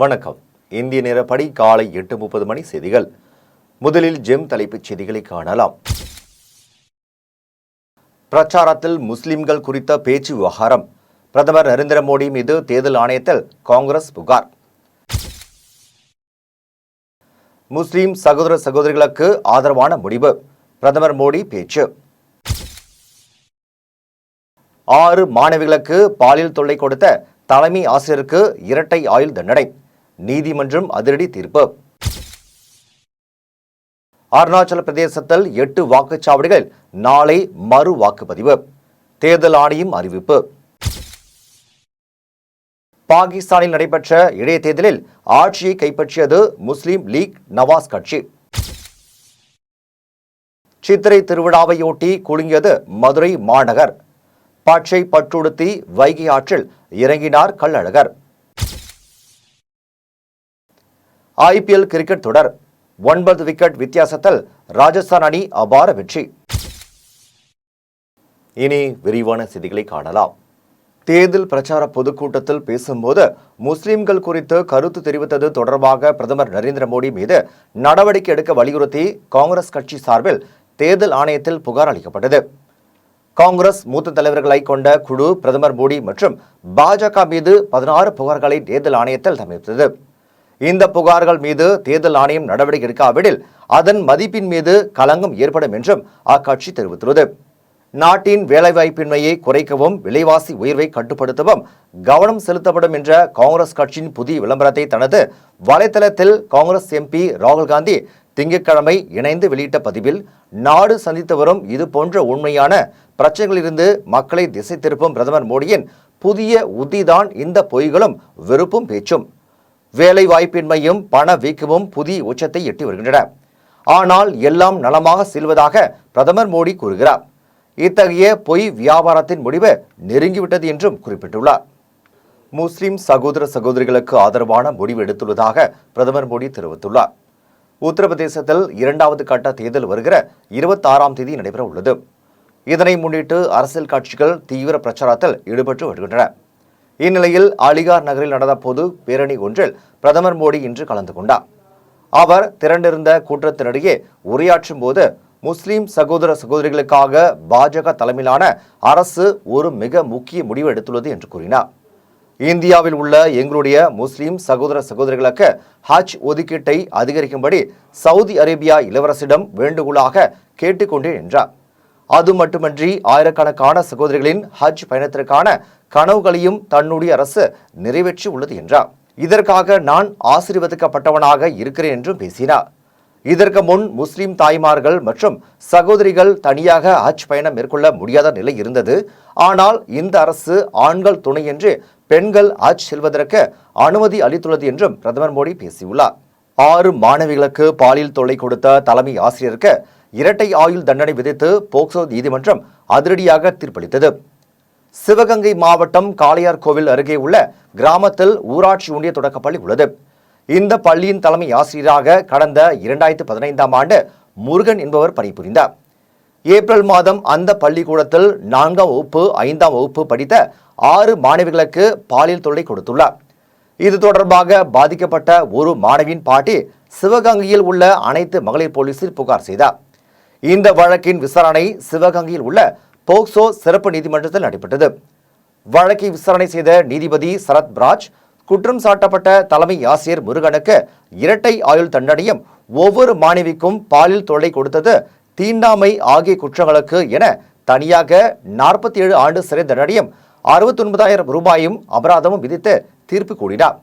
வணக்கம். இந்திய நேரப்படி காலை 8:30 மணி செய்திகள். முதலில் ஜெம் தலைப்புச் செய்திகளை காணலாம். பிரச்சாரத்தில் முஸ்லிம்கள் குறித்த பேச்சு விவகாரம். பிரதமர் நரேந்திர மோடி மீது தேர்தல் ஆணையத்தில் காங்கிரஸ் புகார். முஸ்லிம் சகோதர சகோதரிகளுக்கு ஆதரவான முடிவு. பிரதமர் மோடி பேச்சு. 6 மாணவிகளுக்கு பாலியல் தொல்லை கொடுத்த தலைமை ஆசிரியருக்கு இரட்டை ஆயுள் தண்டனை. நீதிமன்றம் அதிரடி தீர்ப்பு. அருணாச்சல பிரதேசத்தில் 8 வாக்குச்சாவடிகள் நாளை மறு வாக்குப்பதிவு. தேர்தல் ஆணையம் அறிவிப்பு. பாகிஸ்தானில் நடைபெற்ற இடைத்தேர்தலில் ஆட்சியை கைப்பற்றியது முஸ்லிம் லீக் நவாஸ் கட்சி. சித்திரை திருவிழாவையொட்டி குலுங்கியது மதுரை மாநகர். பச்சை பட்டுடுத்தி வைகை ஆற்றில் இறங்கினார் கள்ளழகர். IPL கிரிக்கெட் தொடர். 9 விக்கெட் வித்தியாசத்தில் ராஜஸ்தான் அணி அபார வெற்றி. இனி விரிவான செய்திகளை காணலாம். தேர்தல் பிரச்சார பொதுக்கூட்டத்தில் பேசும்போது முஸ்லிம்கள் குறித்து கருத்து தெரிவித்தது தொடர்பாக பிரதமர் நரேந்திர மோடி மீது நடவடிக்கை எடுக்க வலியுறுத்தி காங்கிரஸ் கட்சி சார்பில் தேர்தல் ஆணையத்தில் புகார் அளிக்கப்பட்டது. காங்கிரஸ் மூத்த தலைவர்களை கொண்ட குழு பிரதமர் மோடி மற்றும் பாஜக மீது 16 புகார்களை தேர்தல் ஆணையத்தில் சமர்ப்பித்தது. இந்த புகார்கள் மீது தேர்தல் ஆணையம் நடவடிக்கை எடுக்காவிடில் அதன் மதிப்பின் மீது களங்கம் ஏற்படும் என்றும் அக்கட்சி தெரிவித்துள்ளது. நாட்டின் வேலைவாய்ப்பின்மையை குறைக்கவும் விலைவாசி உயர்வை கட்டுப்படுத்தவும் கவனம் செலுத்தப்படும் என்ற காங்கிரஸ் கட்சியின் புதிய விளம்பரத்தை தனது வலைதளத்தில் காங்கிரஸ் MP ராகுல் காந்தி திங்கட்கிழமை இணைந்து வெளியிட்ட பதிவில், நாடு சந்தித்து வரும் இதுபோன்ற உண்மையான பிரச்சனைகளிலிருந்து மக்களை திசை திருப்பும் பிரதமர் மோடியின் புதிய உத்திதான் இந்த பொய்களும் வெறுப்பும் பேச்சும். வேலை வாய்ப்பின்மையும் பண வீக்கமும் புதிய உச்சத்தை எட்டி வருகின்றன. ஆனால் எல்லாம் நலமாக செல்வதாக பிரதமர் மோடி கூறுகிறார். இத்தகைய பொய் வியாபாரத்தின் முடிவு நெருங்கிவிட்டது என்றும் குறிப்பிட்டுள்ளார். முஸ்லிம் சகோதர சகோதரிகளுக்கு ஆதரவான முடிவு எடுத்துள்ளதாக பிரதமர் மோடி தெரிவித்துள்ளார். உத்தரப்பிரதேசத்தில் 2வது கட்ட தேர்தல் வருகிற 26ஆம் தேதி நடைபெற உள்ளது. இதனை முன்னிட்டு அரசியல் கட்சிகள் தீவிர பிரச்சாரத்தில் ஈடுபட்டு வருகின்றன. இந்நிலையில் அலிகார் நகரில் நடந்த பொது பேரணி ஒன்றில் பிரதமர் மோடி இன்று கலந்து கொண்டார். அவர் திரண்டிருந்த கூட்டத்தினிடையே உரையாற்றும் போது முஸ்லிம் சகோதர சகோதரிகளுக்காக பாஜக தலைமையிலான அரசு ஒரு மிக முக்கிய முடிவு எடுத்துள்ளது என்று கூறினார். இந்தியாவில் உள்ள எங்களுடைய முஸ்லிம் சகோதர சகோதரிகளுக்கு ஹஜ் ஒதுக்கீட்டை அதிகரிக்கும்படி சவுதி அரேபியா இளவரசிடம் வேண்டுகோளாக கேட்டுக்கொண்டேன் என்றார். அது மட்டுமன்றி ஆயிரக்கணக்கான சகோதரிகளின் ஹஜ் பயணத்திற்கான கனவுகளையும் தன்னுடைய அரசு நிறைவேற்றி உள்ளது என்றார். இதற்காக நான் ஆசீர்வதிக்கப்பட்டவனாக இருக்கிறேன் என்றும் பேசினார். இதற்கு முன் முஸ்லிம் தாய்மார்கள் மற்றும் சகோதரிகள் தனியாக ஹஜ் பயணம் மேற்கொள்ள முடியாத நிலை இருந்தது. ஆனால் இந்த அரசு ஆண்கள் துணையின்றி பெண்கள் ஹஜ் செல்வதற்கு அனுமதி அளித்துள்ளது என்றும் பிரதமர் மோடி பேசியுள்ளார். 6 மாணவிகளுக்கு பாலியல் தொல்லை கொடுத்த தலைமை ஆசிரியருக்கு இரட்டை ஆயுள் தண்டனை விதித்து போக்சோ நீதிமன்றம் அதிரடியாக தீர்ப்பளித்தது. சிவகங்கை மாவட்டம் காளையார்கோவில் அருகே உள்ள கிராமத்தில் ஊராட்சி ஒன்றிய தொடக்கப்பள்ளி உள்ளது. இந்த பள்ளியின் தலைமை ஆசிரியராக கடந்த 2015ஆம் ஆண்டு முருகன் என்பவர் பணிபுரிந்தார். ஏப்ரல் மாதம் அந்த பள்ளிக்கூடத்தில் 4ஆம் வகுப்பு 5ஆம் வகுப்பு படித்த 6 மாணவிகளுக்கு பாலியல் தொல்லை கொடுத்துள்ளார். இது தொடர்பாக பாதிக்கப்பட்ட ஒரு மாணவியின் பாட்டி சிவகங்கையில் உள்ள அனைத்து மகளிர் போலீசில் புகார் செய்தார். இந்த வழக்கின் விசாரணை சிவகங்கையில் உள்ள போக்சோ சிறப்பு நீதிமன்றத்தில் நடைபெற்றது. வழக்கை விசாரணை செய்த நீதிபதி சரத் ராஜ் குற்றம் சாட்டப்பட்ட தலைமை ஆசிரியர் முருகனுக்கு இரட்டை ஆயுள் தண்டனையும் ஒவ்வொரு மாணவிக்கும் பாலியல் தொல்லை கொடுத்தது, தீண்டாமை ஆகிய குற்றங்களுக்கு என தனியாக 47 ஆண்டு சிறை தண்டனையும் 69,000 ரூபாயும் அபராதமும் விதித்து தீர்ப்பு கூறினார்.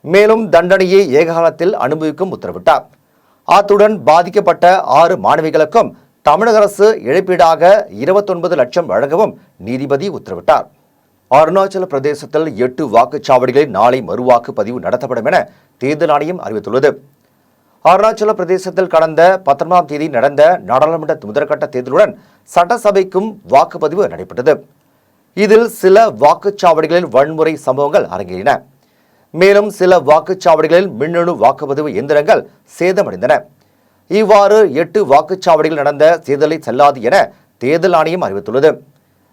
மேலும் தண்டனையை ஏககாலத்தில் அனுபவிக்கும் உத்தரவிட்டார். அத்துடன் பாதிக்கப்பட்ட 6 மாணவிகளுக்கும் தமிழக அரசு இழப்பீடாக 29 லட்சம் வழங்கவும் நீதிபதி உத்தரவிட்டார். அருணாச்சல பிரதேசத்தில் 8 வாக்குச்சாவடிகளில் நாளை மறுவாக்குப்பதிவு நடத்தப்படும் என தேர்தல் ஆணையம் அறிவித்துள்ளது. அருணாச்சல பிரதேசத்தில் கடந்த 19ஆம் தேதி நடந்த நாடாளுமன்ற முதற்கட்ட தேர்தலுடன் சட்டசபைக்கும் வாக்குப்பதிவு நடைபெற்றது. இதில் சில வாக்குச்சாவடிகளில் வன்முறை சம்பவங்கள் அரங்கேறின. மேலும் சில வாக்குச்சாவடிகளில் மின்னணு வாக்குப்பதிவு எந்திரங்கள் சேதமடைந்தன. இவ்வாறு 8 வாக்குச்சாவடிகள் நடந்த தேர்தலை செல்லாது என தேர்தல் ஆணையம் அறிவித்துள்ளது.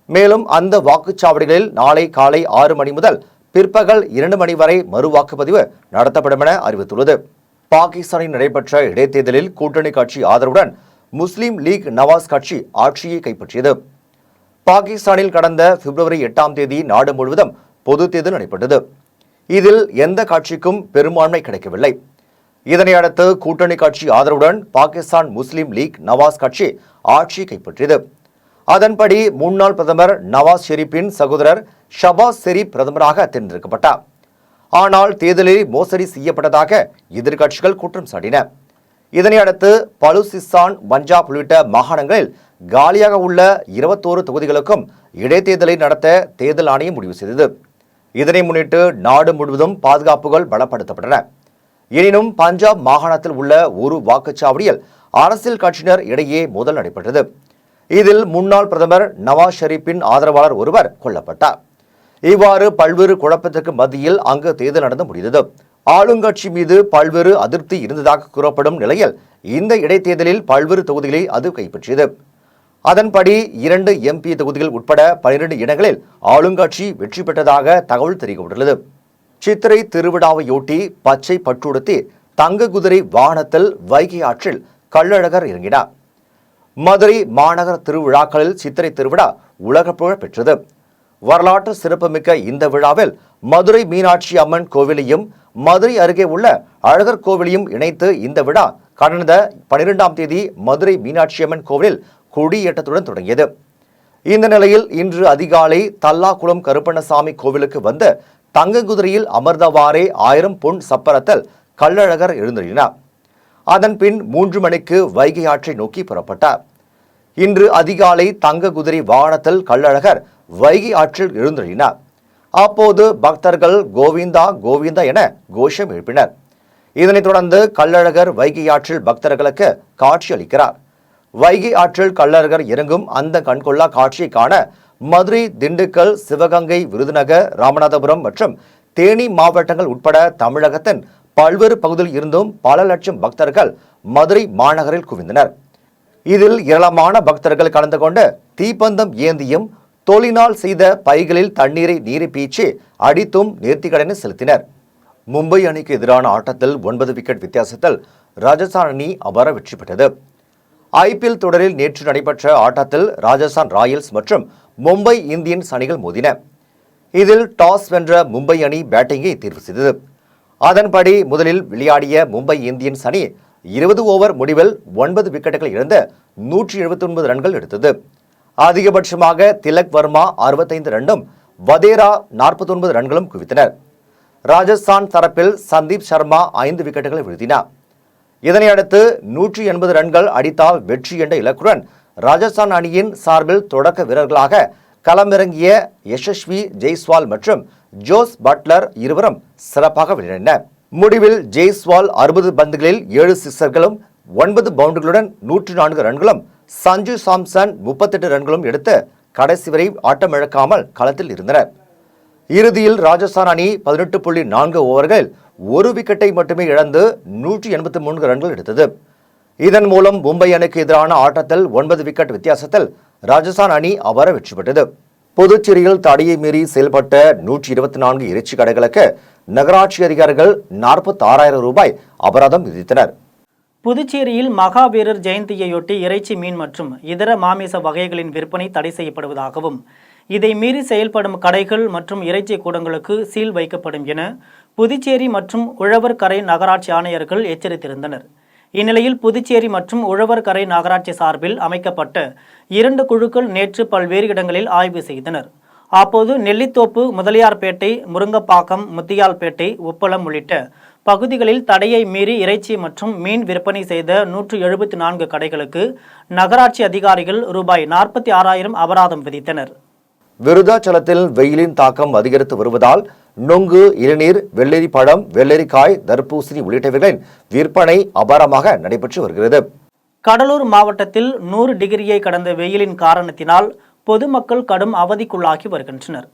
மேலும் அந்த வாக்குச்சாவடிகளில் நாளை காலை 6 மணி முதல் பிற்பகல் 2 மணி வரை மறு வாக்குப்பதிவு நடத்தப்படும் என அறிவித்துள்ளது. பாகிஸ்தானில் நடைபெற்ற இடைத்தேர்தலில் கூட்டணி கட்சி ஆதரவுடன் முஸ்லீம் லீக் நவாஸ் கட்சி ஆட்சியை கைப்பற்றியது. பாகிஸ்தானில் கடந்த பிப்ரவரி 8ஆம் தேதி நாடு முழுவதும் பொதுத் தேர்தல் நடைபெற்றது. இதில் எந்த கட்சிக்கும் பெரும்பான்மை கிடைக்கவில்லை. இதனையடுத்து கூட்டணி கட்சி ஆதரவுடன் பாகிஸ்தான் முஸ்லீம் லீக் நவாஸ் கட்சி ஆட்சியை கைப்பற்றியது. அதன்படி முன்னாள் பிரதமர் நவாஸ் ஷெரீப்பின் சகோதரர் ஷபாஸ் ஷெரீப் பிரதமராக தேர்ந்தெடுக்கப்பட்டார். ஆனால் தேர்தலில் மோசடி செய்யப்பட்டதாக எதிர்க்கட்சிகள் குற்றம் சாட்டின. இதனையடுத்து பலுசிஸ்தான், பஞ்சாப் உள்ளிட்ட மாகாணங்களில் காலியாக உள்ள 21 தொகுதிகளுக்கும் இடைத்தேர்தலை நடத்த தேர்தல் ஆணையம் முடிவு செய்தது. இதனை முன்னிட்டு நாடு முழுவதும் பாதுகாப்புகள் பலப்படுத்தப்பட்டன. எனினும் பஞ்சாப் மாகாணத்தில் உள்ள ஒரு வாக்குச்சாவடியில் அரசியல் கட்சியினர் இடையே மோதல் நடைபெற்றது. இதில் முன்னாள் பிரதமர் நவாஸ் ஷெரீப்பின் ஆதரவாளர் ஒருவர் கொல்லப்பட்டார். இவ்வாறு பல்வேறு குழப்பத்திற்கு மத்தியில் அங்கு தேர்தல் நடந்து முடிந்தது. ஆளுங்கட்சி மீது பல்வேறு அதிருப்தி இருந்ததாக கூறப்படும் நிலையில் இந்த இடைத்தேர்தலில் பல்வேறு தொகுதிகளை அது கைப்பற்றியது. அதன்படி 2 MP தொகுதிகள் உட்பட 12 இடங்களில் ஆளுங்கட்சி வெற்றி பெற்றதாக தகவல் தெரிவிக்கப்பட்டுள்ளது. சித்திரை திருவிழாவையொட்டி பச்சை பட்டுடுத்தி தங்க குதிரை வாகனத்தில் வைகை ஆற்றில் கள்ளழகர் இறங்கினார். மதுரை மாநகர திருவிழாக்களில் சித்திரை திருவிழா உலக புகழ் பெற்றது. வரலாற்று சிறப்புமிக்க இந்த விழாவில் மதுரை மீனாட்சி அம்மன் கோவிலையும் மதுரை அருகே உள்ள அழகர் கோவிலையும் இணைத்து இந்த விழா கடந்த 12ஆம் தேதி மதுரை மீனாட்சி அம்மன் கோவிலில் கொடியேற்றத்துடன் தொடங்கியது. இந்த நிலையில் இன்று அதிகாலை தல்லாக்குளம் கருப்பண்ணசாமி கோவிலுக்கு வந்து தங்க குதிரையில் அமர்ந்தவாறே 1000 பொன் சப்பரத்தில் கள்ளழகர் எழுந்தருளினார். அதன் பின் 3 மணிக்கு வைகை ஆற்றை நோக்கி புறப்பட்டார். இன்று அதிகாலை தங்க குதிரை வாகனத்தில் கள்ளழகர் வைகை ஆற்றில் எழுந்தருளினார். அப்போது பக்தர்கள் கோவிந்தா கோவிந்தா என கோஷம் எழுப்பினர். இதனைத் தொடர்ந்து கள்ளழகர் வைகை ஆற்றில் பக்தர்களுக்கு காட்சி அளிக்கிறார். வைகை ஆற்றில் கள்ளழகர் இறங்கும் அந்த கண்கொள்ளா காட்சியை காண மதுரை, திண்டுக்கல், சிவகங்கை, விருதுநகர், ராமநாதபுரம் மற்றும் தேனி மாவட்டங்கள் உட்பட தமிழகத்தின் பல்வேறு பகுதியில் இருந்தும் பல லட்சம் பக்தர்கள் மதுரை மாநகரில் குவிந்தனர். இதில் ஏராளமான பக்தர்கள் கலந்து கொண்டு தீப்பந்தம் ஏந்தியும் தோலினால் செய்த பைகளில் தண்ணீரை நீரை பீச்சி அடித்தும் நேர்த்திக்கடனை செலுத்தினர். மும்பை அணிக்கு எதிரான ஆட்டத்தில் 9 விக்கெட் வித்தியாசத்தில் ராஜஸ்தான் அணி அபார வெற்றி பெற்றது. IPL தொடரில் நேற்று நடைபெற்ற ஆட்டத்தில் ராஜஸ்தான் ராயல்ஸ் மற்றும் மும்பை இந்தியன்ஸ் அணிகள் மோதின. இதில் டாஸ் வென்ற மும்பை அணி பேட்டிங்கை தேர்வு செய்தது. அதன்படி முதலில் விளையாடிய மும்பை இந்தியன்ஸ் அணி 20 ஓவர் முடிவில் 9 விக்கெட்டுகள் இழந்து 179 ரன்கள் எடுத்தது. அதிகபட்சமாக திலக் வர்மா 65 ரன்னும் வதேரா 49 ரன்களும் குவித்தனர். ராஜஸ்தான் தரப்பில் சந்தீப் சர்மா 5 விக்கெட்டுகளை வீழ்த்தினார். இதனையடுத்து 180 ரன்கள் அடித்தால் வெற்றி என்ற இலக்குடன் ராஜஸ்தான் அணியின் சார்பில் தொடக்க வீரர்களாக களமிறங்கிய யசஸ்வி ஜெய்ஸ்வால் மற்றும் ஜோஸ் பட்லர் இருவரும் சிறப்பாக விளையாடினர். முடிவில் ஜெய்ஸ்வால் 60 பந்துகளில் 7 சிக்சர்களும் 9 பவுண்டரிகளுடன் 104 ரன்களும், சஞ்சு சாம்சன் 38 ரன்களும் எடுத்து கடைசி வரை ஆட்டமிழக்காமல் களத்தில் இருந்தனர். இறுதியில் ராஜஸ்தான் அணி 18.4 ஓவர்களில் 1 விக்கெட்டை மட்டுமே இழந்து 183 ரன்கள் எடுத்தது. இதன் மூலம் மும்பை அணிக்கு எதிரான ஆட்டத்தில் 9 விக்கெட் வித்தியாசத்தில் ராஜஸ்தான் அணி அபார வெற்றி பெற்றது. புதுச்சேரியில் தடையை மீறி செயல்பட்ட 124 இறைச்சி கடைகளுக்கு நகராட்சி அதிகாரிகள் 46,000 ரூபாய் அபராதம் விதித்தனர். புதுச்சேரியில் மகாவீரர் ஜெயந்தியையொட்டி இறைச்சி, மீன் மற்றும் இதர மாமிச வகைகளின் விற்பனை தடை செய்யப்படுவதாகவும் இதை மீறி செயல்படும் கடைகள் மற்றும் இறைச்சி கூடங்களுக்கு சீல் வைக்கப்படும் என புதுச்சேரி மற்றும் உழவர்கரை நகராட்சி ஆணையர்கள் எச்சரித்திருந்தனர். இந்நிலையில் புதுச்சேரி மற்றும் உழவர்கரை நகராட்சி சார்பில் அமைக்கப்பட்ட 2 குழுக்கள் நேற்று பல்வேறு இடங்களில் ஆய்வு செய்தனர். அப்போது நெல்லித்தோப்பு, முதலியார்பேட்டை, முருங்கப்பாக்கம், முத்தியால்பேட்டை, உப்பளம் உள்ளிட்ட பகுதிகளில் தடையை மீறி இறைச்சி மற்றும் மீன் விற்பனை செய்த 174 கடைகளுக்கு நகராட்சி அதிகாரிகள் ரூபாய் 46,000 அபராதம் விதித்தனர். விருதாச்சலத்தில் வெயிலின் தாக்கம் அதிகரித்து வருவதால் நொங்கு, இளநீர், வெள்ளரி பழம், வெள்ளரிக்காய், தர்பூசணி உள்ளிட்டவைகளின் விற்பனை அபாரமாக நடைபெற்று வருகிறது. கடலூர் மாவட்டத்தில் 100 டிகிரியை கடந்த வெயிலின் காரணத்தினால் பொதுமக்கள் கடும் அவதிக்குள்ளாகி வருகின்றனர்.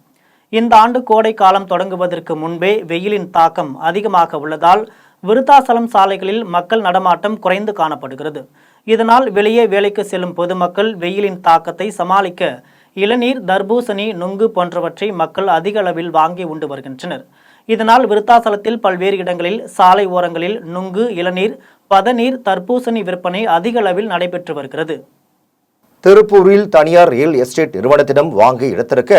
இந்த ஆண்டு கோடை காலம் தொடங்குவதற்கு முன்பே வெயிலின் தாக்கம் அதிகமாக உள்ளதால் விருத்தாசலம் சாலைகளில் மக்கள் நடமாட்டம் குறைந்து காணப்படுகிறது. இதனால் வெளியே வேலைக்கு செல்லும் பொதுமக்கள் வெயிலின் தாக்கத்தை சமாளிக்க இளநீர், தர்பூசணி, நுங்கு போன்றவற்றை மக்கள் அதிக அளவில் வாங்கி உண்டு வருகின்றனர். இதனால் விருத்தாசலத்தில் பல்வேறு இடங்களில் சாலை ஓரங்களில் நுங்கு, இளநீர், பதநீர், தர்பூசணி விற்பனை அதிக அளவில் நடைபெற்று வருகிறது. திருப்பூரில் தனியார் ரியல் எஸ்டேட் நிறுவனத்திடம் வாங்கிய இடத்திற்கு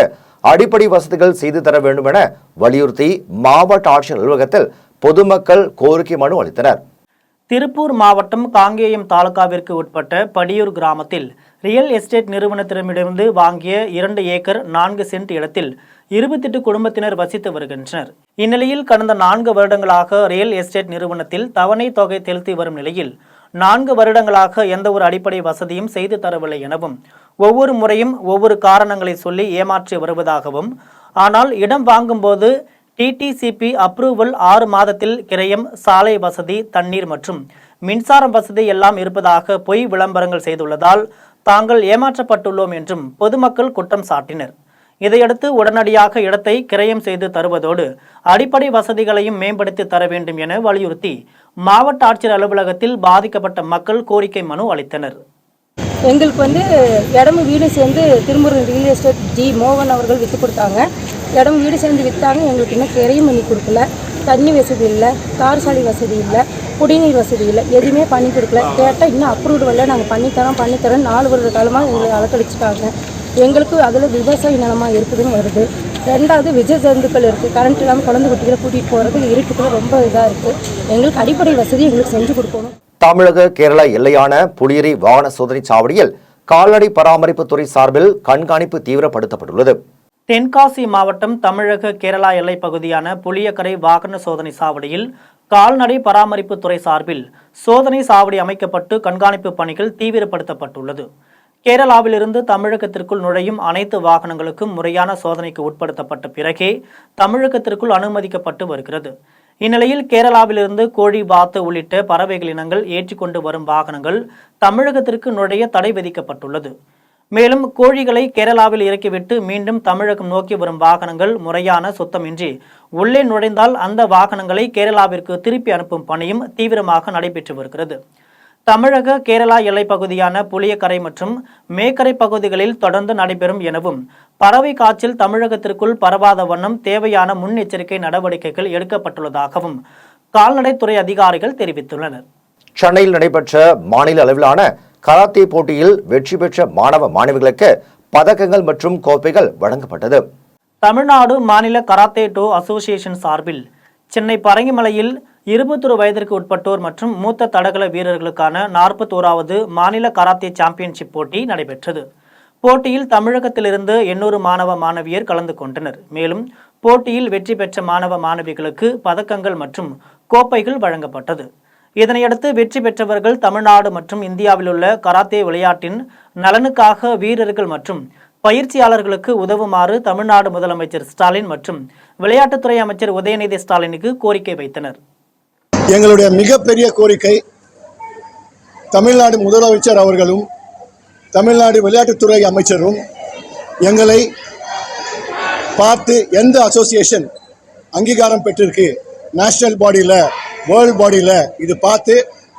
அடிப்படை வசதிகள் செய்து தர வேண்டும் என வலியுறுத்தி மாவட்ட ஆட்சியர் அலுவலகத்தில் பொதுமக்கள் கோரிக்கை மனு அளித்தனர். திருப்பூர் மாவட்டம் காங்கேயம் தாலுகாவிற்கு உட்பட்ட படியூர் கிராமத்தில் ரியல் எஸ்டேட் நிறுவனத்திடமிருந்து வாங்கிய 2 ஏக்கர் 4 சென்ட் இடத்தில் 28 குடும்பத்தினர் வசித்து வருகின்றனர். இந்நிலையில் கடந்த 4 வருடங்களாக ரியல் எஸ்டேட் நிறுவனத்தில் தவணை தொகை செலுத்தி வரும் நிலையில் 4 வருடங்களாக எந்த ஒரு அடிப்படை வசதியும் செய்து தரவில்லை எனவும், ஒவ்வொரு முறையும் ஒவ்வொரு காரணங்களை சொல்லி ஏமாற்றி வருவதாகவும், ஆனால் இடம் வாங்கும்போது டிடிசிபி அப்ரூவல் 6 மாதத்தில் கிரயம், சாலை வசதி, தண்ணீர் மற்றும் மின்சாரம் வசதி எல்லாம் இருப்பதாக பொய் விளம்பரங்கள் செய்துள்ளதால் தாங்கள் ஏமாற்றப்பட்டுள்ளோம் என்றும் பொதுமக்கள் குற்றம் சாட்டினர். இதையடுத்து உடனடியாக இடத்தை கிரயம் செய்து தருவதோடு அடிப்படை வசதிகளையும் மேம்படுத்தி தர வேண்டும் என வலியுறுத்தி மாவட்ட ஆட்சியர் அலுவலகத்தில் பாதிக்கப்பட்ட மக்கள் கோரிக்கை மனு அளித்தனர். எங்களுக்கு இடமும் வீடு சேர்ந்து திரும்பூர் ரியல் எஸ்டேட் ஜி மோகன் அவர்கள் விற்று கொடுத்தாங்க. இடமும் வீடு சேர்ந்து விற்றாங்க. எங்களுக்கு இன்னும் கிரையும் பண்ணி கொடுக்கல. தண்ணி வசதி இல்லை, தார் சாலை வசதி இல்லை, குடிநீர் வசதி இல்லை, எதுவுமே பண்ணி கொடுக்கல. கேட்டால் இன்னும் அப்ரூவ்டு வரல, நாங்கள் பண்ணித்தரோம் 4 வருட காலமாக எங்களை அலக்கழிச்சிட்டாங்க. எங்களுக்கு அதில் விவசாய நிலமாக இருக்குதுன்னு வருது. 2வது விஜ ஜந்துக்கள் இருக்குது. கரண்ட் இல்லாமல் குழந்தை குட்டிகளை கூட்டிகிட்டு போகிறதுக்கு இருட்டுக்குள்ள ரொம்ப இதாக இருக்குது. எங்களுக்கு அடிப்படை வசதி எங்களுக்கு செஞ்சு கொடுக்கணும். தமிழக கேரள எல்லையான புலியரி வாகன சோதனை சாவடியில் கால்நடை பராமரிப்புத்துறை சார்பில் கண்காணிப்பு தீவிரப்படுத்தப்பட்டுள்ளது. தென்காசி மாவட்டம் தமிழக கேரளா எல்லைப் பகுதியான புளியக்கரை வாகன சோதனை சாவடியில் கால்நடை பராமரிப்புத்துறை சார்பில் சோதனை சாவடி அமைக்கப்பட்டு கண்காணிப்பு பணிகள் தீவிரப்படுத்தப்பட்டுள்ளது. கேரளாவிலிருந்து தமிழகத்திற்குள் நுழையும் அனைத்து வாகனங்களுக்கும் முறையான சோதனைக்கு உட்படுத்தப்பட்ட பிறகே தமிழகத்திற்குள் அனுமதிக்கப்பட்டு வருகிறது. இந்நிலையில் கேரளாவிலிருந்து கோழி, வாத்து உள்ளிட்ட பறவைகள் இனங்கள் ஏற்றிக்கொண்டு வரும் வாகனங்கள் தமிழகத்திற்கு நுழைய தடை விதிக்கப்பட்டுள்ளது. மேலும் கோழிகளை கேரளாவில் இறக்கிவிட்டு மீண்டும் தமிழகம் நோக்கி வரும் வாகனங்கள் முறையான சுத்தமின்றி உள்ளே நுழைந்தால் அந்த வாகனங்களை கேரளாவிற்கு திருப்பி அனுப்பும் பணியும் தீவிரமாக நடைபெற்று வருகிறது. தமிழக கேரளா எல்லைப் பகுதியான புளியக்கரை மற்றும் மேக்கரை பகுதிகளில் தொடர்ந்து நடைபெறும் எனவும், பறவை காய்ச்சல் தமிழகத்திற்குள் பரவாத வண்ணம் தேவையான முன்னெச்சரிக்கை நடவடிக்கைகள் எடுக்கப்பட்டுள்ளதாகவும் கால்நடைத்துறை அதிகாரிகள் தெரிவித்துள்ளனர். சென்னையில் நடைபெற்ற மாநில அளவிலான கராத்தே போட்டியில் வெற்றி பெற்ற மாணவ மாணவிகளுக்கு பதக்கங்கள் மற்றும் கோப்பைகள் வழங்கப்பட்டது. தமிழ்நாடு மாநில கராத்தே டோ அசோசியேஷன் சார்பில் சென்னை பரங்கிமலையில் 21 வயதிற்கு உட்பட்டோர் மற்றும் மூத்த தடகள வீரர்களுக்கான 41வது மாநில கராத்தே சாம்பியன்ஷிப் போட்டி நடைபெற்றது. போட்டியில் தமிழகத்திலிருந்து 800 மாணவ மாணவியர் கலந்து கொண்டனர். மேலும் போட்டியில் வெற்றி பெற்ற மாணவ மாணவிகளுக்கு பதக்கங்கள் மற்றும் கோப்பைகள் வழங்கப்பட்டது. இதனையடுத்து வெற்றி பெற்றவர்கள் தமிழ்நாடு மற்றும் இந்தியாவில் உள்ள கராத்தே விளையாட்டின் நலனுக்காக வீரர்கள் மற்றும் பயிற்சியாளர்களுக்கு உதவுமாறு தமிழ்நாடு முதலமைச்சர் ஸ்டாலின் மற்றும் விளையாட்டுத்துறை அமைச்சர் உதயநிதி ஸ்டாலினுக்கு கோரிக்கை வைத்தனர். எங்களுடைய மிகப்பெரிய கோரிக்கை, தமிழ்நாடு முதலமைச்சர் அவர்களும் தமிழ்நாடு விளையாட்டுத்துறை அமைச்சரும் எங்களை பார்த்து எந்த அசோசியேஷன் அங்கீகாரம் பெற்றிருக்கு, நேஷ்னல் பாடியில், வேர்ல்டு பாடியில், இது பார்த்து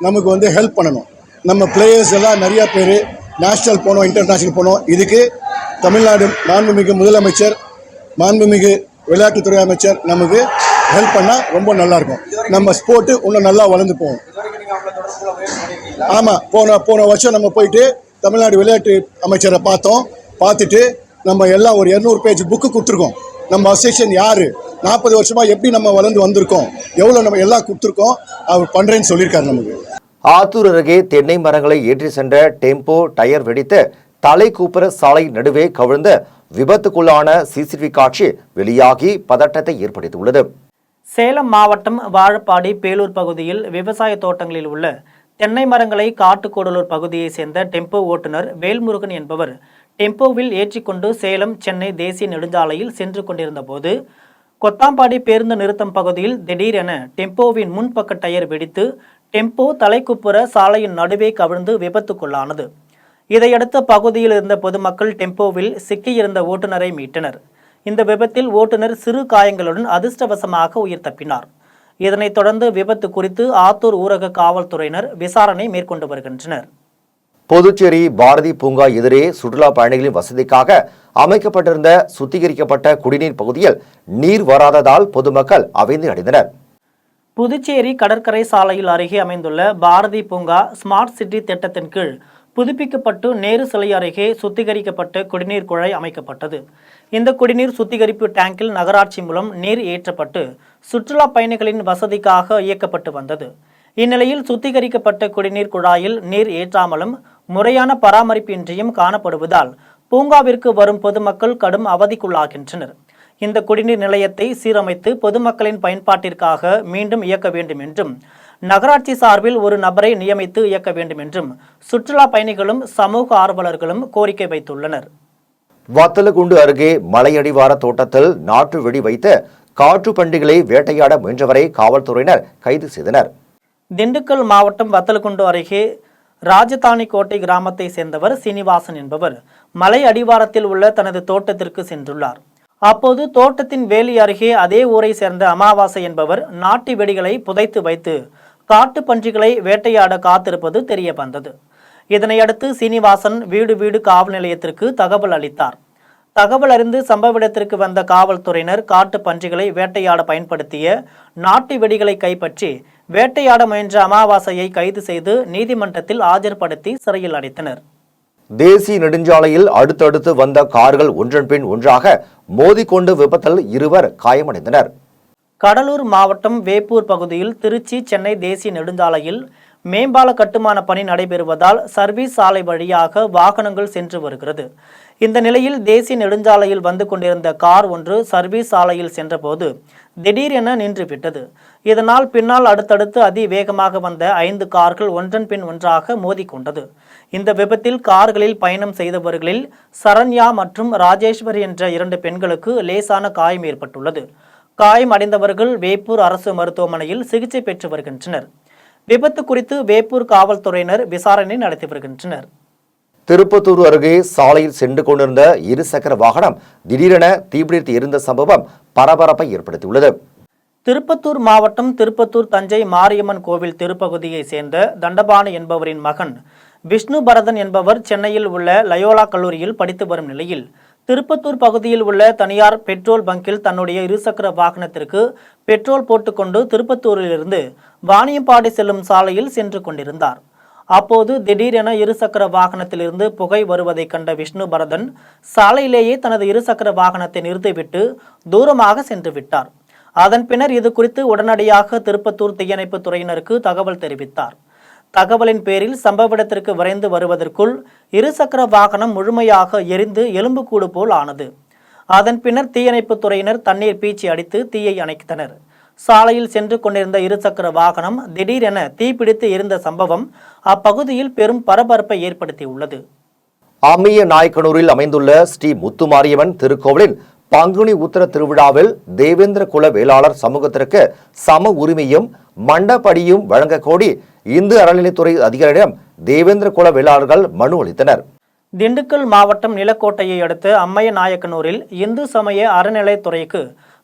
நமக்கு ஹெல்ப் பண்ணணும். நம்ம பிளேயர்ஸ் எல்லாம் நிறையா பேர் நேஷ்னல் போனோம், இன்டர்நேஷ்னல் போனோம். இதுக்கு தமிழ்நாடு மாண்புமிகு முதலமைச்சர், மாண்புமிகு விளையாட்டுத்துறை அமைச்சர் நமக்கு ஹெல்ப் பண்ணால் ரொம்ப நல்லாயிருக்கும். நம்ம ஸ்போர்ட்டு இன்னும் நல்லா வளர்ந்து போகும். ஆமாம், போன வருஷம் நம்ம போயிட்டு தமிழ்நாடு விளையாட்டு அமைச்சரை பார்த்துட்டு நம்ம எல்லாம் ஒரு 200 பேஜ் புக்கு கொடுத்துருக்கோம். நம்ம அசோசியேஷன் யார், 40 வருஷமாக எப்படி நம்ம வளர்ந்து வந்திருக்கோம், எவ்வளோ நம்ம எல்லாம் கொடுத்துருக்கோம், அவர் பண்ணுறேன்னு சொல்லியிருக்காரு. நமக்கு ஆத்தூர் அருகே தென்னை மரங்களை ஏற்றி சென்ற டெம்போ டயர் வெடித்து தலை கூப்புற சாலை நடுவே கவிழ்ந்த விபத்துக்குள்ளான சிசிடிவி காட்சி வெளியாகி பதட்டத்தை ஏற்படுத்தியுள்ளது. சேலம் மாவட்டம் வாழப்பாடி பேலூர் பகுதியில் விவசாய தோட்டங்களில் உள்ள தென்னை மரங்களை காட்டுக்கூடலூர் பகுதியை சேர்ந்த டெம்போ ஓட்டுநர் வேல்முருகன் என்பவர் டெம்போவில் ஏற்றிக்கொண்டு சேலம் சென்னை தேசிய நெடுஞ்சாலையில் சென்று கொண்டிருந்த போது கொத்தாம்பாடி பேருந்து நிறுத்தம் பகுதியில் திடீரென டெம்போவின் முன்பக்க டயர் வெடித்து டெம்போ தலைக்குப்புற சாலையின் நடுவே கவிழ்ந்து விபத்துக்குள்ளானது. இதையடுத்து பகுதியில் இருந்த பொதுமக்கள் டெம்போவில் சிக்கியிருந்த ஓட்டுநரை மீட்டனர். இந்த விபத்தில் ஓட்டுநர் சிறு காயங்களுடன் அதிர்ஷ்டவசமாக உயிர் தப்பினார். இதனைத் தொடர்ந்து விபத்து குறித்து ஆத்தூர் ஊரக காவல்துறையினர் விசாரணை மேற்கொண்டு வருகின்றனர். புதுச்சேரி பாரதி பூங்கா எதிரே சுற்றுலா பயணிகளின் வசதிக்காக அமைக்கப்பட்டிருந்த சுத்திகரிக்கப்பட்ட குடிநீர் பகுதியில் நீர் வராததால் பொதுமக்கள் அவதி அடைந்தனர். புதுச்சேரி கடற்கரை சாலையில் அருகே அமைந்துள்ள பாரதி பூங்கா ஸ்மார்ட் சிட்டி திட்டத்தின் கீழ் புதுப்பிக்கப்பட்டு நேரு சிலை அருகே சுத்திகரிக்கப்பட்ட குடிநீர் குழாய் அமைக்கப்பட்டது. இந்த குடிநீர் சுத்திகரிப்பு டேங்கில் நகராட்சி மூலம் நீர் ஏற்றப்பட்டு சுற்றுலா பயணிகளின் வசதிக்காக இயக்கப்பட்டு வந்தது. இந்நிலையில் சுத்திகரிக்கப்பட்ட குடிநீர் குழாயில் நீர் ஏற்றாமலும் முறையான பராமரிப்பின்றியும் காணப்படுவதால் பூங்காவிற்கு வரும் பொதுமக்கள் கடும் அவதிக்குள்ளாகின்றனர். இந்த குடிநீர் நிலையத்தை சீரமைத்து பொதுமக்களின் பயன்பாட்டிற்காக மீண்டும் இயக்க வேண்டும் என்றும் நகராட்சி சார்பில் ஒரு நபரை நியமித்து இயக்க வேண்டும் என்றும் சுற்றுலா பயணிகளும் சமூக ஆர்வலர்களும் கோரிக்கை வைத்துள்ளனர். வத்தலகுண்டு அருகே மலையடிவார தோட்டத்தில் நாட்டு வெடி வைத்து காற்று பண்டிகளை வேட்டையாட முயன்றவரை காவல்துறையினர் கைது செய்தனர். திண்டுக்கல் மாவட்டம் வத்தலகுண்டு அருகே ராஜதானி கோட்டை கிராமத்தை சேர்ந்தவர் சீனிவாசன் என்பவர் மலை அடிவாரத்தில் உள்ள தனது தோட்டத்திற்கு சென்றுள்ளார். அப்போது தோட்டத்தின் வேலி அருகே அதே ஊரை சேர்ந்த அமாவாசை என்பவர் நாட்டு வெடிகளை புதைத்து வைத்து காட்டு பன்றிகளை வேட்டையாட காத்திருப்பது தெரிய வந்தது. இதனையடுத்து சீனிவாசன் வீடு வீடு காவல் நிலையத்திற்கு தகவல் அளித்தார். தகவல் அறிந்து சம்பவ இடத்திற்கு வந்த காவல்துறையினர் காட்டு பன்றிகளை வேட்டையாட பயன்படுத்திய நாட்டு வெடிகளை கைப்பற்றி வேட்டையாட முயன்ற அமாவாசையை கைது செய்து நீதிமன்றத்தில் ஆஜர்படுத்தி சிறையில் அடைத்தனர். தேசிய நெடுஞ்சாலையில் அடுத்தடுத்து வந்த கார்கள் ஒன்றன் பின் ஒன்றாக மோதிக்கொண்டு விபத்தில் இருவர் காயமடைந்தனர். கடலூர் மாவட்டம் வேப்பூர் பகுதியில் திருச்சி சென்னை தேசிய நெடுஞ்சாலையில் மேம்பால கட்டுமான பணி நடைபெறுவதால் சர்வீஸ் சாலை வழியாக வாகனங்கள் சென்று வருகிறது. இந்த நிலையில் தேசிய நெடுஞ்சாலையில் வந்து கொண்டிருந்த கார் ஒன்று சர்வீஸ் சாலையில் சென்றபோது திடீரென நின்றுவிட்டது. இதனால் பின்னால் அடுத்தடுத்து அதிவேகமாக வந்த 5 கார்கள் ஒன்றன் பின் ஒன்றாக மோதிக்கொண்டது. இந்த விபத்தில் கார்களில் பயணம் செய்தவர்களில் சரண்யா மற்றும் ராஜேஸ்வரி என்ற 2 பெண்களுக்கு லேசான காயம் ஏற்பட்டுள்ளது. காயம் அடைந்தவர்கள் வேப்பூர் அரசு மருத்துவமனையில் சிகிச்சை பெற்று வருகின்றனர். விபத்து குறித்து வேப்பூர் காவல்துறையினர் விசாரணை நடத்தி வருகின்றனர். திருப்பத்தூர் அருகே சாலையில் சென்று கொண்டிருந்த 2 சக்கர வாகனம் திடீரென தீப்பிடித்து எரிந்த சம்பவம் பரபரப்பை ஏற்படுத்தியுள்ளது. திருப்பத்தூர் மாவட்டம் திருப்பத்தூர் தஞ்சை மாரியம்மன் கோவில் திருப்பகுதியை சேர்ந்த தண்டபாணி என்பவரின் மகன் விஷ்ணு பரதன் என்பவர் சென்னையில் உள்ள லயோலா கல்லூரியில் படித்து வரும் நிலையில் திருப்பத்தூர் பகுதியில் உள்ள தனியார் பெட்ரோல் பங்கில் தன்னுடைய 2 சக்கர வாகனத்திற்கு பெட்ரோல் போட்டுக்கொண்டு திருப்பத்தூரிலிருந்து வாணியம்பாடி செல்லும் சாலையில் சென்று கொண்டிருந்தார். அப்போது திடீரென 2 சக்கர வாகனத்திலிருந்து புகை வருவதை கண்ட விஷ்ணு பரதன் சாலையிலேயே தனது 2 சக்கர வாகனத்தை நிறுத்திவிட்டு தூரமாக சென்று விட்டார். அதன் பின்னர் இது குறித்து உடனடியாக திருப்பத்தூர் தீயணைப்பு துறையினருக்கு தகவல் தெரிவித்தார். தகவலின் பேரில் சம்பவ இடத்திற்கு விரைந்து வருவதற்குள் 2 சக்கர வாகனம் முழுமையாக எரிந்து எலும்புக்கூடு போல் ஆனது. அதன் பின்னர் தீயணைப்பு துறையினர் தண்ணீர் பீச்சி அடித்து தீயை அணைத்தனர். சாலையில் சென்று கொண்டிருந்த 2 சக்கர வாகனம் திடீரென தீப்பிடித்து எரிந்த சம்பவம் அப்பகுதியில் பெரும் பரபரப்பை ஏற்படுத்தியுள்ளது. அம்மிய நாயக்கனூரில் அமைந்துள்ள ஸ்ரீ முத்துமாரியம்மன் திருக்கோவிலின் பங்குனி உத்திர திருவிழாவில் தேவேந்திர குல வேளாளர் சமூகத்திற்கு சம உரிமையும் மண்டபடியும் வழங்க கோரி இந்து அறநிலைத்துறை அதிகாரியிடம் தேவேந்திர குல வேளாளர்கள் மனு அளித்தனர். திண்டுக்கல் மாவட்டம் நிலக்கோட்டையை அடுத்த அம்மைய நாயக்கனூரில் இந்து சமய அறநிலைத்துறைக்கு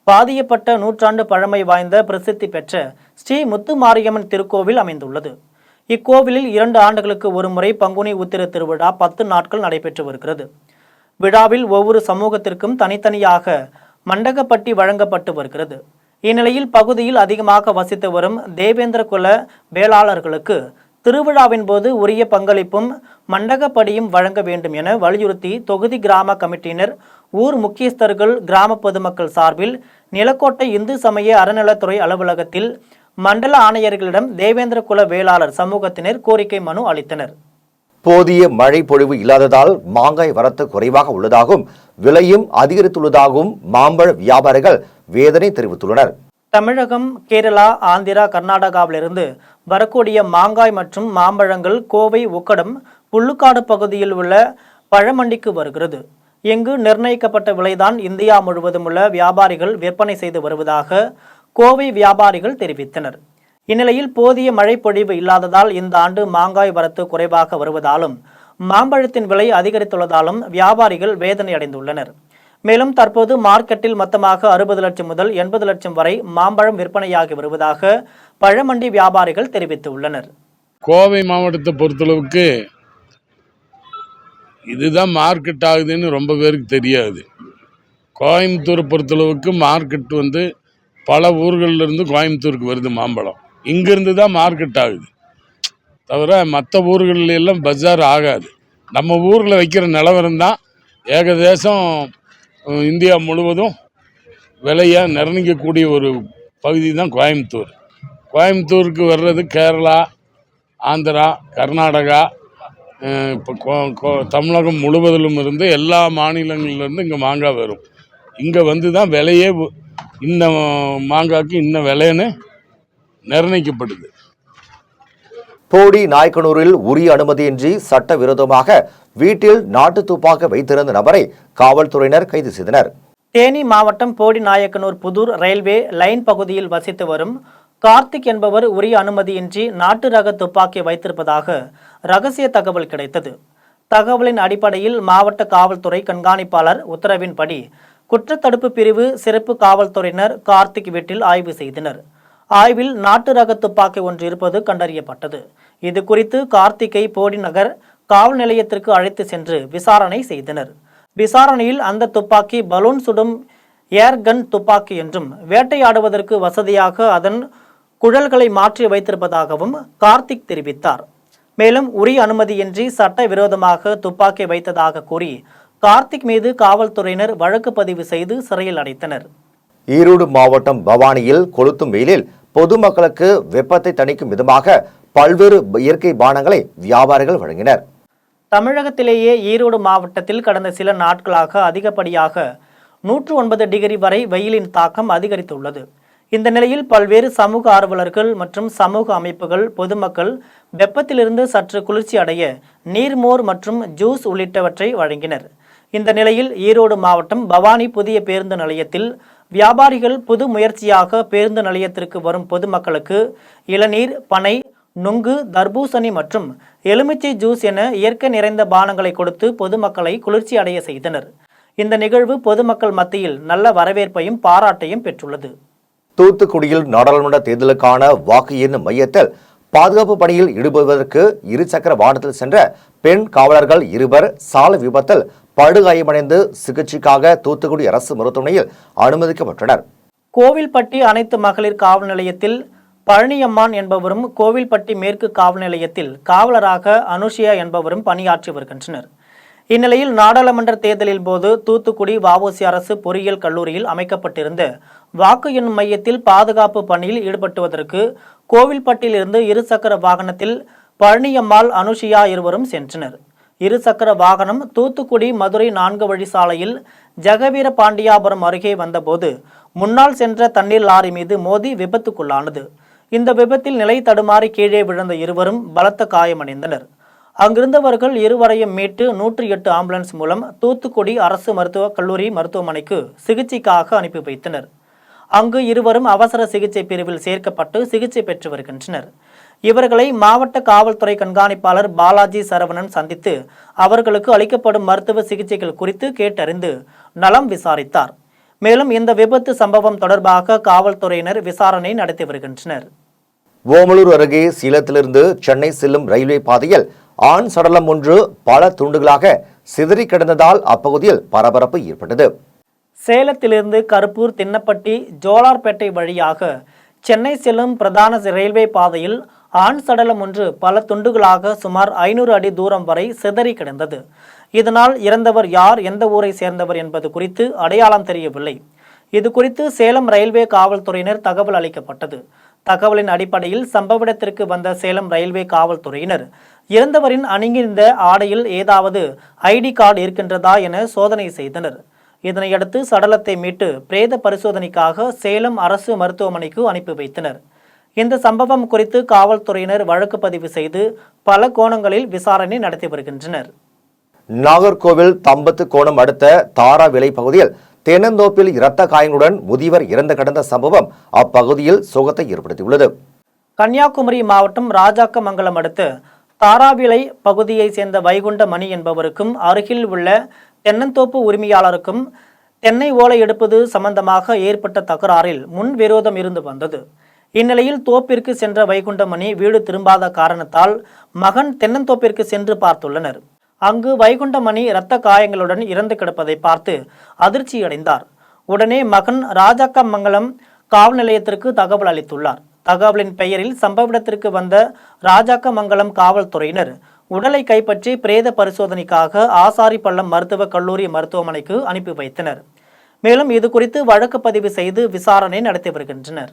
பாதியப்பட்ட நூற்றாண்டு பழமை வாய்ந்த பிரசித்தி பெற்ற ஸ்ரீ முத்துமாரியம்மன் திருக்கோவில் அமைந்துள்ளது. இக்கோவிலில் 2 ஆண்டுகளுக்கு ஒருமுறை பங்குனி உத்திர திருவிழா 10 நாட்கள் நடைபெற்று வருகிறது. விழாவில் ஒவ்வொரு சமூகத்திற்கும் தனித்தனியாக மண்டகப்பட்டி வழங்கப்பட்டு வருகிறது. இந்நிலையில் பகுதியில் அதிகமாக வசித்து வரும் தேவேந்திர குல வேளாளர்களுக்கு திருவிழாவின் போது உரிய பங்களிப்பும் மண்டகப்படியும் வழங்க வேண்டும் என வலியுறுத்தி தொகுதி கிராம கமிட்டியினர், ஊர் முக்கியஸ்தர்கள், கிராம பொதுமக்கள் சார்பில் நிலக்கோட்டை இந்து சமய அறநிலைத்துறை அலுவலகத்தில் மண்டல ஆணையர்களிடம் தேவேந்திர குல வேளாளர் சமூகத்தினர் கோரிக்கை மனு அளித்தனர். போதிய மழை பொழிவு இல்லாததால் மாங்காய் வரத்து குறைவாக உள்ளதாகவும் விலையும் அதிகரித்துள்ளதாகவும் மாம்பழ வியாபாரிகள் வேதனை தெரிவித்துள்ளனர். தமிழகம், கேரளா, ஆந்திரா, கர்நாடகாவிலிருந்து வரக்கூடிய மாங்காய் மற்றும் மாம்பழங்கள் கோவை, உக்கடம், புல்லுக்காடு பகுதியில் உள்ள பழமண்டிக்கு வருகிறது. இங்கு நிர்ணயிக்கப்பட்ட விலைதான் இந்தியா முழுவதும் உள்ள வியாபாரிகள் விற்பனை செய்து வருவதாக கோவை வியாபாரிகள் தெரிவித்தனர். இந்நிலையில் போதிய மழை பொழிவு இல்லாததால் இந்த ஆண்டு மாங்காய் வரத்து குறைவாக வருவதாலும் மாம்பழத்தின் விலை அதிகரித்துள்ளதாலும் வியாபாரிகள் வேதனை அடைந்துள்ளனர். மேலும் தற்போது மார்க்கெட்டில் மொத்தமாக 60 லட்சம் முதல் 80 லட்சம் வரை மாம்பழம் விற்பனையாகி வருவதாக பழமண்டி வியாபாரிகள் தெரிவித்துள்ளனர். கோவை மாவட்டத்தை பொறுத்தளவுக்கு இதுதான் மார்க்கெட் ஆகுதுன்னு ரொம்ப பேருக்கு தெரியாது. கோயம்புத்தூரை பொறுத்தளவுக்கு மார்க்கெட் பல ஊர்களிலிருந்து கோயம்புத்தூருக்கு வருது மாம்பழம். இங்கேருந்து தான் மார்க்கெட் ஆகுது, தவிர மற்ற ஊர்களில் எல்லாம் பஜார் ஆகாது. நம்ம ஊரில் வைக்கிற நிலவரம் தான் ஏகதேசம் இந்தியா முழுவதும் விலையாக நிர்ணயிக்கக்கூடிய ஒரு பகுதி தான் கோயம்புத்தூர். கோயம்புத்தூருக்கு வர்றது கேரளா, ஆந்திரா, கர்நாடகா, இப்போ தமிழகம் முழுவதிலும் இருந்து எல்லா மாநிலங்களிலிருந்து இங்கே மாங்காய் வரும். இங்கே தான் விலையே இன்ன மாங்காய்க்கு இன்ன விலைன்னு நிர்ணயிக்கப்படுது. போடி நாயக்கனூரில் உரிய அனுமதியின்றி சட்டவிரோதமாக வீட்டில் நாட்டு துப்பாக்கி வைத்திருந்த நபரை காவல்துறையினர் கைது செய்தனர். தேனி மாவட்டம் போடி நாயக்கனூர் புதூர் ரயில்வே லைன் பகுதியில் வசித்து வரும் கார்த்திக் என்பவர் உரிய அனுமதியின்றி நாட்டு ரக துப்பாக்கி வைத்திருப்பதாக ரகசிய தகவல் கிடைத்தது. தகவலின் அடிப்படையில் மாவட்ட காவல்துறை கண்காணிப்பாளர் உத்தரவின்படி குற்றத்தடுப்பு பிரிவு சிறப்பு காவல்துறையினர் கார்த்திக் வீட்டில் ஆய்வு செய்தனர். ஆய்வில் நாட்டு ரக துப்பாக்கி ஒன்று இருப்பது கண்டறியப்பட்டது. இது குறித்து கார்த்திக்கை போடி நகர் காவல் நிலையத்திற்கு அழைத்து சென்று விசாரணை செய்தனர். விசாரணையில் அந்த துப்பாக்கி பலூன் சுடும் ஏர்கன் துப்பாக்கி என்றும் வேட்டையாடுவதற்கு வசதியாக அதன் குழல்களை மாற்றி வைத்திருப்பதாகவும் கார்த்திக் தெரிவித்தார். மேலும் உரிய அனுமதியின்றி சட்டவிரோதமாக துப்பாக்கி வைத்ததாக கூறி கார்த்திக் மீது காவல்துறையினர் வழக்கு பதிவு செய்து சிறையில் அடைத்தனர். ஈரோடு மாவட்டம் பவானியில் கொளுத்தும் வெயிலில் பொதுமக்களுக்கு வெப்பத்தை தணிக்கும் விதமாக பல்வேறு இயற்கை பானங்களை வியாபாரிகள் வழங்கினர். தமிழகத்திலேயே ஈரோடு மாவட்டத்தில் கடந்த சில நாட்களாக அதிகப்படியாக 109 டிகிரி வரை வெயிலின் தாக்கம் அதிகரித்துள்ளது. இந்த நிலையில் பல்வேறு சமூக ஆர்வலர்கள் மற்றும் சமூக அமைப்புகள் பொதுமக்கள் வெப்பத்திலிருந்து சற்று குளிர்ச்சி அடைய நீர்மோர் மற்றும் ஜூஸ் உள்ளிட்டவற்றை வழங்கினர். இந்த நிலையில் ஈரோடு மாவட்டம் பவானி புதிய பேருந்து நிலையத்தில் வியாபாரிகள் புது முயற்சியாக பேருந்து நிலையத்திற்கு வரும் பொதுமக்களுக்கு இளநீர், பனை, நுங்கு, தர்பூசணி மற்றும் எலுமிச்சை ஜூஸ் என இயற்கை நிறைந்த பானங்களை கொடுத்து பொதுமக்களை குளிர்ச்சி அடைய செய்தனர். இந்த நிகழ்வு பொதுமக்கள் மத்தியில் நல்ல வரவேற்பையும் பாராட்டையும் பெற்றுள்ளது. தூத்துக்குடியில் நாடாளுமன்ற தேர்தலுக்கான வாக்கு எண்ணும் மையத்தில் பாதுகாப்பு பணியில் ஈடுபடுவதற்கு இருசக்கர வாகனத்தில் சென்ற பெண் காவலர்கள் 2 சாலை விபத்தில் படுகாயமடைந்து சிகிச்சைக்காக தூத்துக்குடி அரசு மருத்துவமனையில் அனுமதிக்கப்பட்டனர். கோவில்பட்டி அனைத்து மகளிர் காவல் நிலையத்தில் பழனியம்மான் என்பவரும், கோவில்பட்டி மேற்கு காவல் நிலையத்தில் காவலராக அனுஷியா என்பவரும் பணியாற்றி வருகின்றனர். இந்நிலையில் நாடாளுமன்ற தேர்தலின் போது தூத்துக்குடி வஉசி அரசு பொறியியல் கல்லூரியில் அமைக்கப்பட்டிருந்த வாக்கு எண்ணும் மையத்தில் பாதுகாப்பு பணியில் ஈடுபட்டுவதற்கு கோவில்பட்டியிலிருந்து இருசக்கர வாகனத்தில் பழனியம்மாள், அனுஷியா இருவரும் சென்றனர். இருசக்கர வாகனம் தூத்துக்குடி மதுரை 4 வழி சாலையில் ஜெகவீர பாண்டியாபுரம் அருகே வந்தபோது முன்னால் சென்ற தண்ணீர் லாரி மீது மோதி விபத்துக்குள்ளானது. இந்த விபத்தில் நிலை தடுமாறி கீழே விழுந்த இருவரும் பலத்த காயமடைந்தனர். அங்கிருந்தவர்கள் இருவரையும் மீட்டு 108 ஆம்புலன்ஸ் மூலம் தூத்துக்குடி அரசு மருத்துவக் கல்லூரி மருத்துவமனைக்கு சிகிச்சைக்காக அனுப்பி வைத்தனர். அங்கு இருவரும் அவசர சிகிச்சை பிரிவில் சேர்க்கப்பட்டு சிகிச்சை பெற்று வருகின்றனர். இவர்களை மாவட்ட காவல்துறை கண்காணிப்பாளர் பாலாஜி சரவணன் சந்தித்து அவர்களுக்கு அளிக்கப்படும் மருத்துவ சிகிச்சைகள் குறித்து கேட்டறிந்து நலம் விசாரித்தார். மேலும் இந்த விபத்து சம்பவம் தொடர்பாக காவல்துறையினர் விசாரணை நடத்தி வருகின்றனர். ஓமலூர் அருகே சேலத்திலிருந்து சென்னை செல்லும் ரயில்வே பாதையில் ஆண் சடலம் ஒன்று பல துண்டுகளாக சிதறி கிடந்ததால் அப்பகுதியில் பரபரப்பு ஏற்பட்டது. சேலத்திலிருந்து கருப்பூர், தின்னப்பட்டி, ஜோலார்பேட்டை வழியாக சென்னை செல்லும் பிரதான ரயில்வே பாதையில் ஆண் சடலம் ஒன்று பல துண்டுகளாக சுமார் 500 அடி தூரம் வரை சிதறி கிடந்தது. இதனால் இறந்தவர் யார், எந்த ஊரை சேர்ந்தவர் என்பது குறித்து அடையாளம் தெரியவில்லை. இது குறித்து சேலம் ரயில்வே காவல்துறையினர் தகவல் அளிக்கப்பட்டது. தகவலின் அடிப்படையில் சம்பவ இடத்திற்கு வந்த சேலம் ரயில்வே காவல்துறையினர் இறந்தவரின் அணிந்திருந்த ஆடையில் ஏதாவது ஐடி கார்டு இருக்கின்றதா என சோதனை செய்தனர். இதனையடுத்து சடலத்தை மீட்டு பிரேத பரிசோதனைக்காக சேலம் அரசு மருத்துவமனைக்கு அனுப்பி வைத்தனர். இந்த சம்பவம் குறித்து காவல்துறையினர் வழக்கு பதிவு செய்து பல கோணங்களில் விசாரணை நடத்தி வருகின்றனர். நாகர்கோவில் தம்பத்து கோணம் அடுத்த தாராவிளை பகுதியில் தென்னந்தோப்பில் இரத்த காயங்களுடன் முதியவர் இறந்து கிடந்த சம்பவம் அப்பகுதியில் சோகத்தை ஏற்படுத்தியுள்ளது. கன்னியாகுமரி மாவட்டம் ராஜாக்கமங்கலம் அடுத்த தாராவிளை பகுதியை சேர்ந்த வைகுண்ட மணி என்பவருக்கும் அருகில் உள்ள தென்னந்தோப்பு உரிமையாளருக்கும் தென்னை ஓலை எடுப்பது சம்பந்தமாக ஏற்பட்ட தகராறில் முன்விரோதம் இருந்து வந்தது. இந்நிலையில் தோப்பிற்கு சென்ற வைகுண்டமணி வீடு திரும்பாத காரணத்தால் மகன் தென்னந்தோப்பிற்கு சென்று பார்த்துள்ளனர். அங்கு வைகுண்டமணி இரத்த காயங்களுடன் இறந்து கிடப்பதை பார்த்து அதிர்ச்சியடைந்தார். உடனே மகன் ராஜாக்கமங்கலம் காவல் நிலையத்திற்கு தகவல் அளித்துள்ளார். தகவலின் பெயரில் சம்பவ இடத்திற்கு வந்த ராஜாக்கமங்கலம் காவல்துறையினர் உடலை கைப்பற்றி பிரேத பரிசோதனைக்காக ஆசாரிப்பள்ளம் மருத்துவக் கல்லூரி மருத்துவமனைக்கு அனுப்பி வைத்தனர். மேலும் இது குறித்து வழக்கு பதிவு செய்து விசாரணை நடத்தி வருகின்றனர்.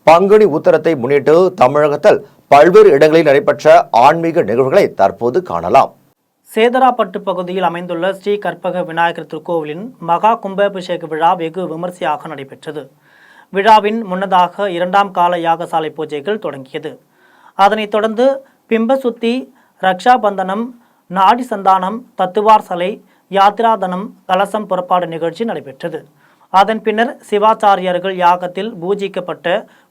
பங்குனி உத்தரத்தை முன்னிட்டு தமிழகத்தில் பல்வேறு இடங்களில் நடைபெற்ற ஆன்மீக நிகழ்வுகளை தற்போது காணலாம். சேதராப்பட்டு பகுதியில் அமைந்துள்ள ஸ்ரீ கற்பக விநாயகர் திருக்கோவிலின் மகா கும்பாபிஷேக விழா வெகு விமர்சையாக நடைபெற்றது. விழாவின் முன்னதாக 2ஆம் கால யாகசாலை பூஜைகள் தொடங்கியது. அதனைத் தொடர்ந்து பிம்பசுத்தி, ரக்ஷாபந்தனம், நாடி சந்தானம், தத்துவார் சலை, யாத்ராதனம், கலசம் புறப்பாடு நிகழ்ச்சி நடைபெற்றது. அதன் பின்னர் சிவாச்சாரியர்கள் யாகத்தில் பூஜிக்கப்பட்ட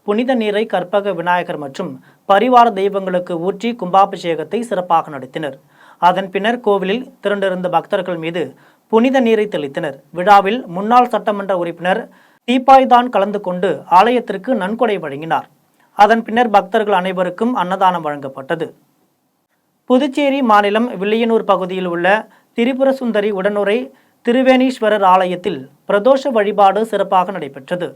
புனித நீரை கற்பக விநாயகர் மற்றும் பரிவார தெய்வங்களுக்கு ஊற்றி கும்பாபிஷேகத்தை சிறப்பாக நடத்தினர். அதன் பின்னர் கோவிலில் திரண்டிருந்த பக்தர்கள் மீது புனித நீரை தெளித்தனர். விழாவில் முன்னாள் சட்டமன்ற உறுப்பினர் தீபாய்தான் கலந்து கொண்டு ஆலயத்திற்கு நன்கொடை வழங்கினார். அதன் பின்னர் பக்தர்கள் அனைவருக்கும் அன்னதானம் வழங்கப்பட்டது. புதுச்சேரி மாநிலம் வில்லியனூர் பகுதியில் உள்ள திரிபுர சுந்தரி உடனுரை திருவேணீஸ்வரர் ஆலயத்தில் பிரதோஷ வழிபாடு சிறப்பாக நடைபெற்றது.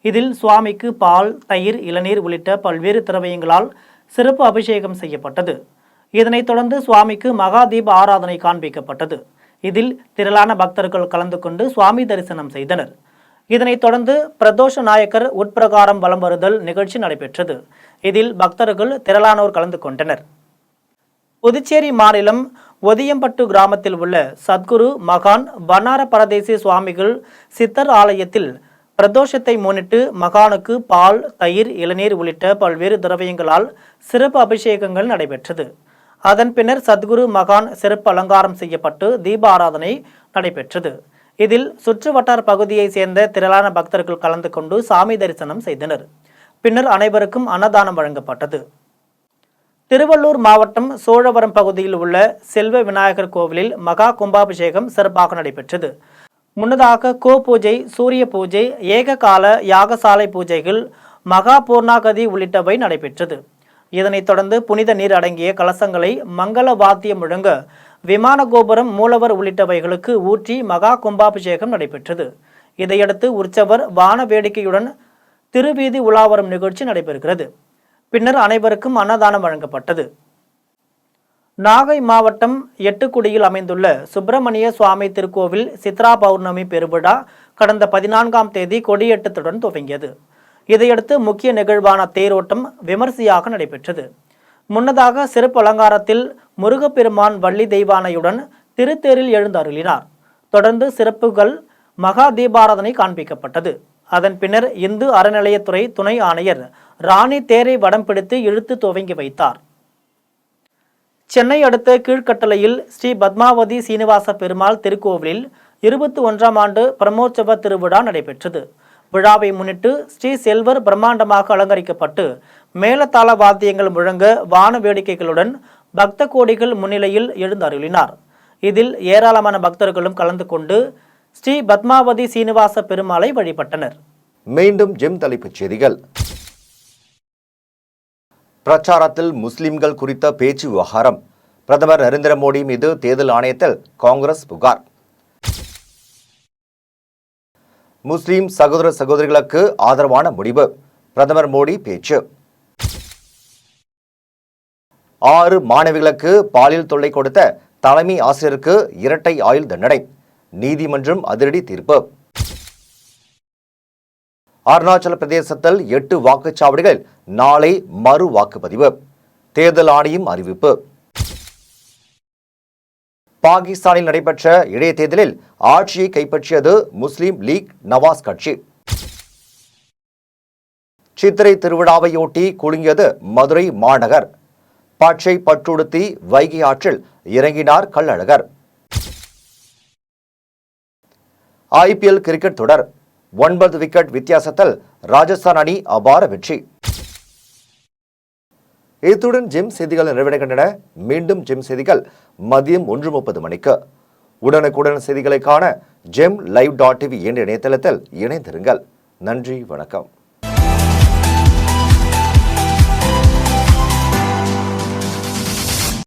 இதில் சுவாமிக்கு பால், தயிர், இளநீர் உள்ளிட்ட பல்வேறு திரவியங்களால் சிறப்பு அபிஷேகம் செய்யப்பட்டது. இதனைத் தொடர்ந்து சுவாமிக்கு மகா தீப ஆராதனை காண்பிக்கப்பட்டது. இதில் திரளான பக்தர்கள் கலந்து கொண்டு சுவாமி தரிசனம் செய்தனர். இதனைத் தொடர்ந்து பிரதோஷ நாயக்கர் உட்பிரகாரம் வலம் வருதல் நிகழ்ச்சி நடைபெற்றது. இதில் பக்தர்கள் திரளானோர் கலந்து கொண்டனர். புதுச்சேரி மாநிலம் ஒதியம்பட்டு கிராமத்தில் உள்ள சத்குரு மகான் வண்ணார பரதேசி சுவாமிகள் சித்தர் ஆலயத்தில் பிரதோஷத்தை முன்னிட்டு மகானுக்கு பால், தயிர், இளநீர் உள்ளிட்ட பல்வேறு திரவியங்களால் சிறப்பு அபிஷேகங்கள் நடைபெற்றது. அதன் பின்னர் சத்குரு மகான் சிறப்பு அலங்காரம் செய்யப்பட்டு தீப ஆராதனை நடைபெற்றது. இதில் சுற்று வட்டார பகுதியை சேர்ந்த திரளான பக்தர்கள் கலந்து கொண்டு சாமி தரிசனம் செய்தனர். பின்னர் அனைவருக்கும் அன்னதானம் வழங்கப்பட்டது. திருவள்ளூர் மாவட்டம் சோழவரம் பகுதியில் உள்ள செல்வ விநாயகர் கோவிலில் மகா கும்பாபிஷேகம் சிறப்பாக நடைபெற்றது. முன்னதாக கோ பூஜை, சூரிய பூஜை, ஏககால யாகசாலை பூஜைகள், மகா பூர்ணாகதி உள்ளிட்டவை நடைபெற்றது. இதனைத் தொடர்ந்து புனித நீர் அடங்கிய கலசங்களை மங்கள வாத்தியம் முழங்க விமான கோபுரம், மூலவர் உள்ளிட்டவைகளுக்கு ஊற்றி மகா கும்பாபிஷேகம் நடைபெற்றது. இதையடுத்து உற்சவர் வான வேடிக்கையுடன் திருவீதி உலாவரும் நிகழ்ச்சி நடைபெறுகிறது. பின்னர் அனைவருக்கும் அன்னதானம் வழங்கப்பட்டது. நாகை மாவட்டம் எட்டுக்குடியில் அமைந்துள்ள சுப்பிரமணிய சுவாமி திருக்கோவில் சித்ரா பௌர்ணமி பெருவிழா கடந்த 14ஆம் தேதி கொடியேற்றத்துடன் துவங்கியது. இதையடுத்து முக்கிய நிகழ்வான தேரோட்டம் விமர்சையாக நடைபெற்றது. முன்னதாக சிறப்பு அலங்காரத்தில் முருகப்பெருமான் வள்ளி தெய்வானையுடன் திருத்தேரில் எழுந்தருளினார். தொடர்ந்து சிறப்புகள் மகா தீபாராதனை காண்பிக்கப்பட்டது. அதன் பின்னர் இந்து அறநிலையத்துறை துணை ஆணையர் ராணி தேரை வடம் பிடித்து இழுத்து துவங்கி வைத்தார். சென்னை அடுத்த கீழ்கட்டளையில் ஸ்ரீ பத்மாவதி சீனிவாச பெருமாள் திருக்கோவிலில் 21ஆம் ஆண்டு பிரம்மோற்சவ திருவிழா நடைபெற்றது. விழாவை முன்னிட்டு ஸ்ரீ செல்வர் பிரம்மாண்டமாக அலங்கரிக்கப்பட்டு மேலதாள வாத்தியங்கள் முழங்க வான வேடிக்கைகளுடன் பக்த கோடிகள் முன்னிலையில் எழுந்தருளினார். இதில் ஏராளமான பக்தர்களும் கலந்து கொண்டு ஸ்ரீ பத்மாவதி சீனிவாச பெருமாளை வழிபட்டனர். மீண்டும் தலைப்புச் செய்திகள். பிரச்சாரத்தில் முஸ்லிம்கள் குறித்த பேச்சு விவகாரம். பிரதமர் நரேந்திர மோடி மீது தேர்தல் ஆணையத்தில் காங்கிரஸ் புகார். முஸ்லிம் சகோதர சகோதரிகளுக்கு ஆதரவான முடிவு. பிரதமர் மோடி பேச்சு. 6 மாணவிகளுக்கு பாலியல் தொல்லை கொடுத்த தலைமை ஆசிரியருக்கு இரட்டை ஆயுள் தண்டனை. நீதிமன்றம் அதிரடி தீர்ப்பு. அருணாச்சல பிரதேசத்தில் 8 வாக்குச்சாவடிகளில் நாளை மறு வாக்குப்பதிவு. தேர்தல் ஆணையம் அறிவிப்பு. பாகிஸ்தானில் நடைபெற்ற இடைத்தேர்தலில் ஆட்சியை கைப்பற்றியது முஸ்லிம் லீக் நவாஸ் கட்சி. சித்திரை திருவிழாவையொட்டி குலுங்கியது மதுரை மாநகர். பச்சை பட்டுடுத்தி வைகை ஆற்றில் இறங்கினார் கள்ளழகர். ஐபிஎல் கிரிக்கெட் தொடர் 9 விக்கெட் வித்தியாசத்தில் ராஜஸ்தான் அணி அபார வெற்றி. இத்துடன் செய்திகள் நிறைவடைகின்றன. மீண்டும் செய்திகள் மதியம் 1:30 மணிக்கு. உடனுக்குடன் செய்திகளை காண GemLive.tv என்ற இணையதளத்தில் இணைந்திருங்கள். நன்றி, வணக்கம்.